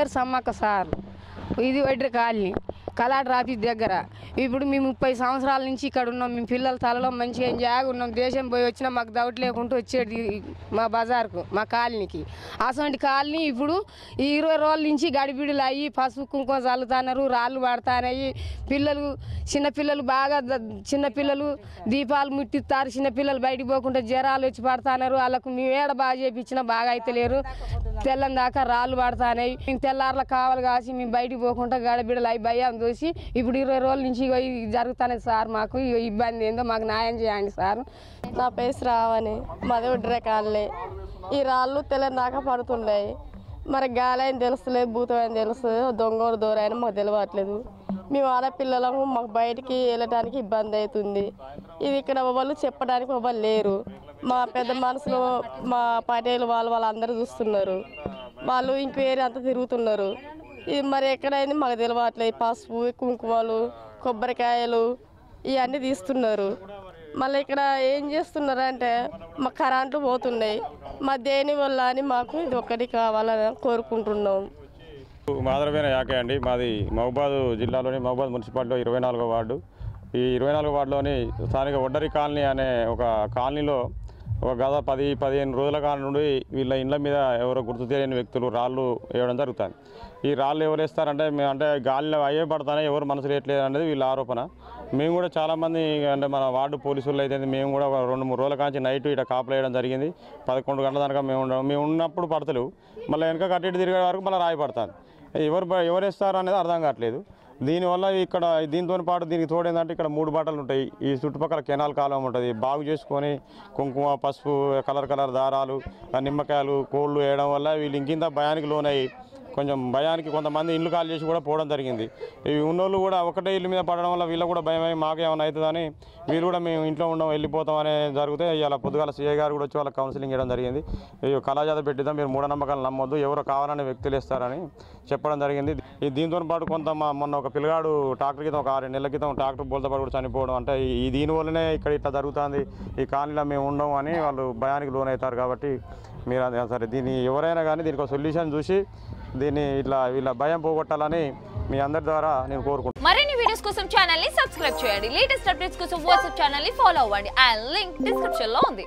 పేరు సమ్మక్క సార్. ఇది వడ్ర colony collector office దగ్గర. ఇప్పుడు మేము 30 సంవత్సరాల నుంచి ఇక్కడ ఉన్నాం. మేము పిల్లల తలలో మంచిగా జాగా ఉన్నాం. దేశం పోయి వచ్చినా మాకు డౌట్ లేకుండా వచ్చేది మా బజార్కు, మా కాలనీకి. అసలు కాలనీ ఇప్పుడు ఈ 20 రోజుల నుంచి గడిబిడులు అయ్యి పసుపు కుంకుమ చల్లుతున్నారు, రాళ్ళు పడుతున్నాయి. పిల్లలు చిన్నపిల్లలు బాగా చిన్నపిల్లలు దీపాలు ముట్టిస్తారు. చిన్నపిల్లలు బయటికి పోకుండా జ్వరాలు వచ్చి పడుతున్నారు. వాళ్ళకు మేము ఏడ బాగా చేయించినా బాగా అయితే లేరు. తెల్లని దాకా రాళ్ళు పడుతున్నాయి. మేము తెల్లారులో కావాలి కాసి మేము బయటికి పోకుండా గడబిడలు అయి భయం చూసి ఇప్పుడు 20 రోజుల నుంచి జరుగుతానే సార్. మాకు ఇబ్బంది ఏందో మాకు న్యాయం చేయండి సార్. నా పేరు శ్రావణి, మాది వడ్రే కాలనీ. ఈ రాళ్ళు తెల్లని దాకా పడుతున్నాయి. మరి గాలి అని తెలుస్తలేదు, భూతం అని తెలుస్తుంది, దొంగలు దూరైనా మాకు తెలియట్లేదు. మేము ఆడపిల్లలము, మాకు బయటికి వెళ్ళడానికి ఇబ్బంది అవుతుంది. ఇది ఇక్కడ వాళ్ళు చెప్పడానికి ఎవరు లేరు. మా పెద్ద మనుషులు, మా పటేలు వాళ్ళందరూ చూస్తున్నారు. వాళ్ళు ఇంక్వైరీ అంతా తిరుగుతున్నారు. ఇది మరి ఎక్కడైంది మాకు తెలియట్లేదు. పసుపు కుంకుమలు కొబ్బరికాయలు ఇవన్నీ తీస్తున్నారు. మళ్ళీ ఇక్కడ ఏం చేస్తున్నారు అంటే మా కరెంట్లు పోతున్నాయి. మా దేని వల్ల అని మాకు ఇది ఒక్కటి కావాలని కోరుకుంటున్నాం. మాదరమైన యాకే అండి. మాది మహబూబాద్ జిల్లాలోని మహబూబాద్ మున్సిపాలిటీలో 24వ వార్డు. ఈ 24వ వార్డులోని స్థానిక వడ్డరి కాలనీ అనే ఒక కాలనీలో ఒక గత 10-15 రోజుల కాలం నుండి వీళ్ళ ఇండ్ల మీద ఎవరో గుర్తు తెలియని వ్యక్తులు రాళ్ళు వేయడం జరుగుతుంది. ఈ రాళ్ళు ఎవరు వేస్తారంటే అంటే గాలిలో అయ్యే పడతానే ఎవరు మనసు లేట్లేదు అనేది వీళ్ళ ఆరోపణ. మేము కూడా చాలామంది అంటే మన వార్డు పోలీసులు అయితే మేము కూడా 2-3 రోజుల కాంచి నైట్ ఇట్లా కాపులు వేయడం జరిగింది. 11 గంటల దాకా మేము ఉన్నప్పుడు పడతలేవు, మళ్ళీ వెనక కట్టి తిరిగే వరకు మళ్ళీ రాయి పడతాను. ఎవరు వేస్తారు అనేది అర్థం కావట్లేదు. దీనివల్ల ఇక్కడ దీంతో పాటు దీనికి తోడేందంటే ఇక్కడ 3 బాటలు ఉంటాయి. ఈ చుట్టుపక్కల కెనాల్ కాలం ఉంటుంది. బాగు చేసుకొని కుంకుమ పసుపు కలర్ దారాలు నిమ్మకాయలు కోళ్ళు వేయడం వల్ల వీళ్ళు ఇంకింత భయానికి లోనయ్యి కొంచెం భయానికి కొంతమంది ఇల్లు కాల్ చేసి కూడా పోవడం జరిగింది. ఇవి ఉన్నోళ్ళు కూడా ఒకటే ఇల్లు మీద పడడం వల్ల వీళ్ళు కూడా భయమై మాకేమైనా అవుతుందని వీళ్ళు కూడా మేము ఇంట్లో ఉండం వెళ్ళిపోతాం అనే జరిగితే ఇలా పొద్దుగాల సీఐ గారు కూడా వచ్చి వాళ్ళకి కౌన్సిలింగ్ చేయడం జరిగింది. కళాజాత పెట్టిద్దాం, మీరు మూఢనమ్మకాలు నమ్మొద్దు, ఎవరు కావాలనే వ్యక్తులు ఇస్తారని చెప్పడం జరిగింది. దీంతో పాటు మొన్న ఒక పిల్లగాడు ట్రాక్టర్ క్రితం ఒక 6 నెలల క్రితం ట్రాక్టర్ బోల్తో పాటు కూడా చనిపోవడం, అంటే దీనివల్లనే ఇక్కడ ఇట్లా జరుగుతుంది, ఈ కాలనీలో మేము ఉండం అని వాళ్ళు భయానికి లోనవుతారు. కాబట్టి మీరు సరే దీన్ని ఎవరైనా కానీ దీనికి ఒక సొల్యూషన్ చూసి దీన్ని ఇట్లా వీళ్ళ భయం పోగొట్టాలని మీ అందరి ద్వారా నేను కోరుకుంటున్నాను. మరిన్ని వీడియోస్ కోసం ఛానల్ ని సబ్స్క్రైబ్ చేయండి. లేటెస్ట్ అప్డేట్స్ కోసం వాట్సాప్ ఛానల్ ని ఫాలో అవ్వండి. ఆ లింక్ డిస్క్రిప్షన్ లో ఉంది.